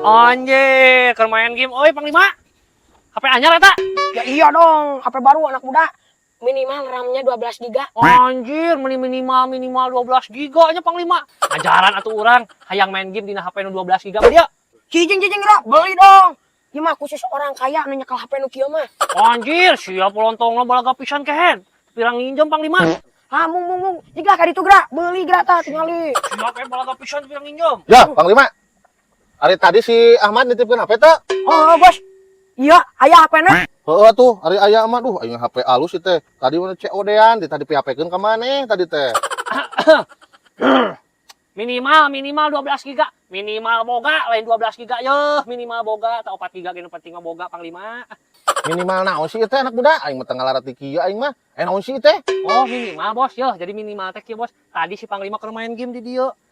Anjir, keur main game. Oi, Panglima. HP anyar eta? Ya iya dong, HP baru anak muda. Minimal RAM-nya 12 giga. Anjir, minimal 12 giga nya Panglima. Ajaran atuh urang hayang main game dina HP nu 12 giga dia. Cicing geura, beli dong. Ieu mah khusus orang kaya nu nyekel HP nu kieu mah. Anjir, siap lontongna balaga pisan kehen. Pirang nginjem Panglima. Ah, mung. Jiga ka ditu geura, beli geura tah tingali. Siap balaga pisan pirang nginjem. Ya, Panglima. Hari tadi si Ahmad nitipkeun HP teh. Oh, bos. Iya, aya HP-na. Heeh tuh, hari aya mah duh aing HP alus ieu teh. Tadi mana COD-an, tadi PHP-keun ka maneh tadi teh. Minimal 12 giga. Minimal boga lain 12 giga yeuh, minimal boga tah 4 giga ge nu penting mah boga Panglima. Minimal naon sih ieu teh anak muda? Aing mah teu ngalarat di kieu aing mah. Naon sih teh? Oh, minimal bos yeuh. Jadi minimal teh kieu bos. Tadi si Panglima keur main game di dieu.